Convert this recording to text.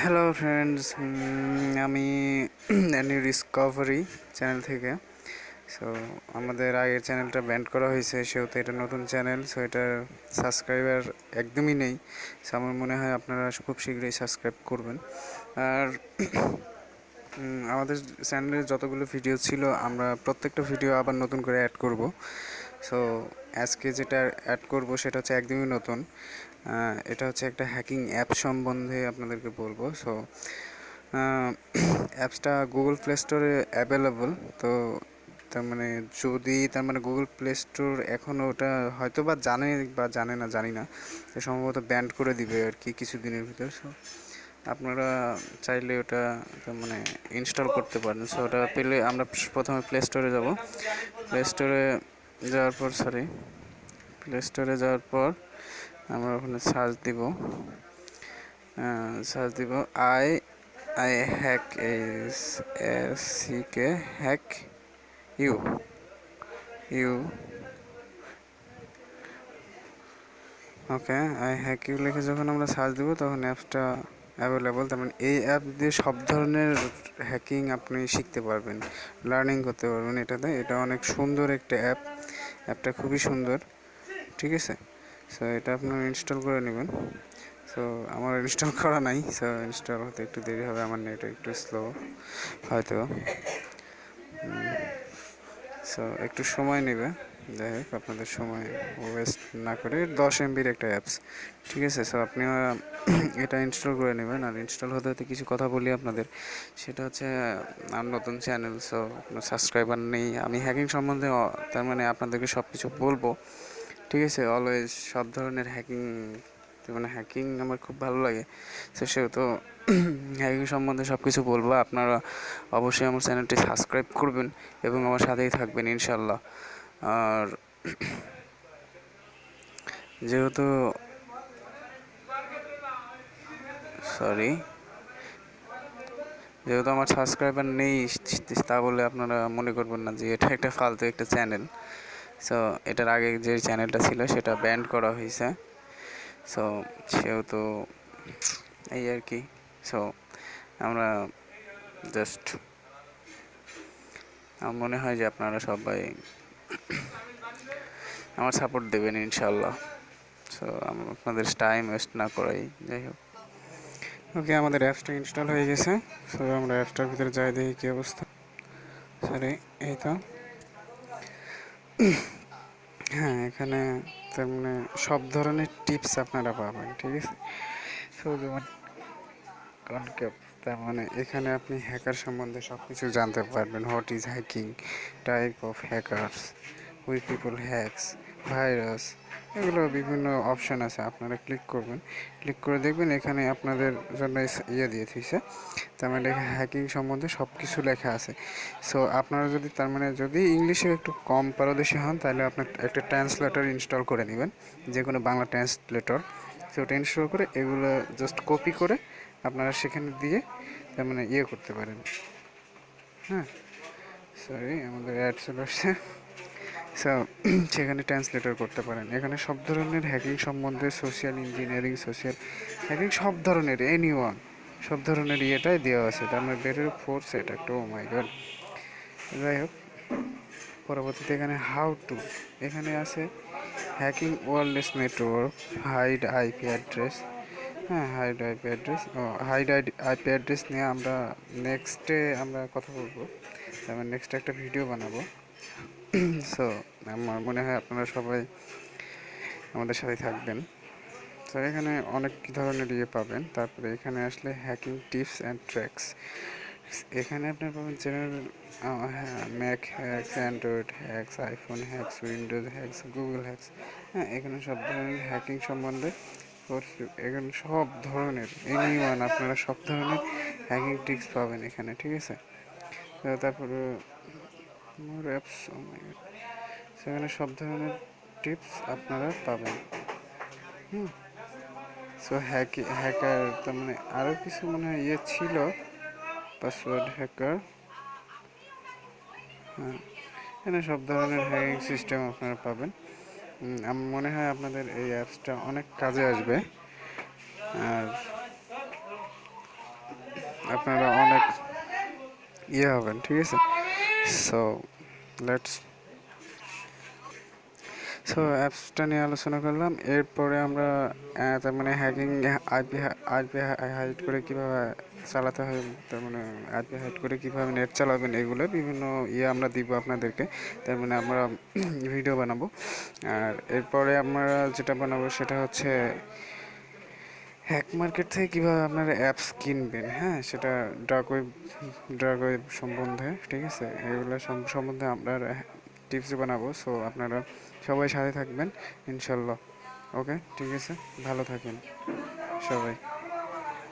Hello friends, আমি new Discovery channel থেকে। So আমাদের আগের চ্যানেলটা ব্যান্ড করা হয়েছে, সেহেতু এটা নতুন চ্যানেল। সো এটার সাবস্ক্রাইবার একদমই নেই। সো আমার মনে হয় আপনারা খুব শীঘ্রই সাবস্ক্রাইব করবেন। আর আমাদের চ্যানেলে যতগুলো ভিডিও ছিল, আমরা প্রত্যেকটা ভিডিও আবার নতুন করে অ্যাড করব। সো আজকে যেটা অ্যাড করব সেটা হচ্ছে একদমই নতুন। এটা হচ্ছে একটা হ্যাকিং অ্যাপ সম্বন্ধে আপনাদেরকে বলবো। সো অ্যাপসটা গুগল প্লে স্টোরে অ্যাভেলেবল। তো তার মানে যদি তার মানে গুগল প্লে স্টোর এখনও ওটা হয়তো বা জানে বা জানে না, জানি না। তো সম্ভবত ব্যান্ড করে দিবে আর কি কিছুদিনের ভিতর। সো আপনারা চাইলে ওটা তার মানে ইনস্টল করতে পারেন। সো ওটা পেলে আমরা প্রথমে প্লে স্টোরে যাব। প্লে স্টোরে যাওয়ার পর আমরা ওখানে সার্চ দিব I I hack S S C কে hack U U okay. I hack U লিখে যখন আমরা সার্চ দেবো তখন অ্যাপসটা অ্যাভেলেবল। তার মানে এই অ্যাপ দিয়ে সব ধরনের হ্যাকিং আপনি শিখতে পারবেন, লার্নিং করতে পারবেন এটাতে। এটা অনেক সুন্দর একটা অ্যাপটা খুবই সুন্দর, ঠিক আছে। সো এটা আপনারা ইনস্টল করে নেবেন। সো আমার ইনস্টল করা নাই, সো ইনস্টল হতে একটু দেরি হবে, আমার নেট একটু স্লো হয়তো। সো একটু সময় নেবে। যাই হোক, আপনাদের সময় ওয়েস্ট না করে 10 MBর একটা অ্যাপস, ঠিক আছে। সো আপনি এটা ইনস্টল করে নেবেন। আর ইনস্টল হতে হতে কিছু কথা বলি আপনাদের। সেটা হচ্ছে আমার নতুন চ্যানেল, সো কোনো সাবস্ক্রাইবার নেই। আমি হ্যাকিং সম্বন্ধে তার মানে আপনাদেরকে সব কিছু বলবো, ঠিক আছে। অলওয়েজ সব ধরনের হ্যাকিং আমার খুব ভালো লাগে। সেহেতু হ্যাকিং সম্বন্ধে সব কিছু বলবো। আপনারা অবশ্যই আমার চ্যানেলটি সাবস্ক্রাইব করবেন এবং আমার সাথেই থাকবেন ইনশাল্লাহ। আর যেহেতু সরি যেহেতু আমার সাবস্ক্রাইবার নেই, তা বলে আপনারা মনে করবেন না যে এটা একটা ফালতু একটা চ্যানেল। সো এটার আগে যে চ্যানেলটা ছিল সেটা ব্যান্ড করা হয়েছে। সো সেহেতু এই আর কি। সো আমরা জাস্ট আমার মনে হয় যে আপনারা সবাই আমার সাপোর্ট দেবেন ইনশাল্লাহ। সো আপনাদের টাইম ওয়েস্ট না করাই, যাই হোক। ওকে, আমাদের অ্যাপসটা ইনস্টল হয়ে গেছে। সো আমরা অ্যাপসটার ভিতরে যাই, দেখি কী অবস্থা। সরি, এই তো। হ্যাঁ, এখানে তার মানে সব ধরনের টিপস আপনারা পাবেন, ঠিক আছে। সো যেমন কনকেপ, তার মানে এখানে আপনি হ্যাকার সম্বন্ধে সব কিছু জানতে পারবেন। What is hacking, type of hackers, we people hacks, virus, এগুলো বিভিন্ন অপশান আছে। আপনারা ক্লিক করবেন, ক্লিক করে দেখবেন এখানে আপনাদের জন্য দিয়ে দিয়েছে। তার মানে হ্যাকিং সম্বন্ধে সব কিছু লেখা আছে। সো আপনারা যদি তার মানে যদি ইংলিশে একটু কম পারদর্শী হন, তাহলে আপনার একটা ট্রান্সলেটর ইনস্টল করে নেবেন, যে কোনো বাংলা ট্রান্সলেটর। সো ওটা ইনস্টল করে এগুলো জাস্ট কপি করে আপনারা সেখানে দিয়ে তার মানে করতে পারেন। হ্যাঁ, সরি, আমাদের অ্যাড চলে আসছে। সো সেখানে ট্রান্সলেটর করতে পারেন। এখানে সব ধরনের হ্যাকিং সম্বন্ধে, সোশ্যাল ইঞ্জিনিয়ারিং, সোশ্যাল হ্যাকিং, সব ধরনের ওয়ান, সব ধরনের ইয়েটাই দেওয়া আছে। তার মানে বেটার ফোর্স এটা একটা, ও মাই গড। যাই হোক, পরবর্তীতে এখানে হাউ টু, এখানে আছে hacking wireless network, hide IP address. হ্যাঁ, হাইড আইপি অ্যাড্রেস নিয়ে আমরা নেক্সটে আমরা কথা বলবো। তারপর নেক্সট একটা ভিডিও বানাবো। সো আমার মনে হয় আপনারা সবাই আমাদের সাথে থাকবেন। তো এখানে অনেক ধরনের পাবেন। তারপরে এখানে আসলে হ্যাকিং টিপস অ্যান্ড ট্র্যাক্স। এখানে আপনার পাবেন জেনারেল, হ্যাঁ, Mac hacks, Android hacks, iPhone hacks, Windows hacks, Google hacks. হ্যাঁ, এখানে সব ধরনের হ্যাকিং সম্বন্ধে এখানে সব ধরনের ওয়ান আপনারা সব ধরনের হ্যাকিং টিপস পাবেন এখানে, ঠিক আছে। তারপরে মোর অ্যাপস, সেখানে সব ধরনের টিপস আপনারা পাবেন। সো হ্যাকার, তার মানে আরও কিছু মনে হয় ছিল, পাসওয়ার্ড হ্যাকার। হ্যাঁ, এখানে সব ধরনের হ্যাকিং সিস্টেম আপনারা পাবেন। আমার মনে হয় আপনাদের এই অ্যাপসটা অনেক কাজে আসবে। আর আপনারা অনেক ইয়ে হবেন, ঠিক আছে? সো লেটস সো অ্যাপসটা নিয়ে আলোচনা করলাম। এরপরে আমরা তার মানে হ্যাকিং, আইপি আইপি হাইড করে কীভাবে চালাতে হয়, তার মানে আইপি হাইড করে কীভাবে নেট চালাবেন, এগুলো বিভিন্ন ইয়ে আমরা দিব আপনাদেরকে। তার মানে আমরা ভিডিও বানাবো। আর এরপরে আমরা যেটা বানাবো সেটা হচ্ছে হ্যাক মার্কেট থেকে কীভাবে আপনারা অ্যাপস কিনবেন, হ্যাঁ, সেটা ডার্ক ওয়েব সম্বন্ধে, ঠিক আছে? এগুলো সম্বন্ধে আপনার টিপস বানাবো। সো আপনারা সবাই সাথে থাকবেন ইনশাল্লাহ। ওকে, ঠিক আছে, ভালো থাকেন সবাই।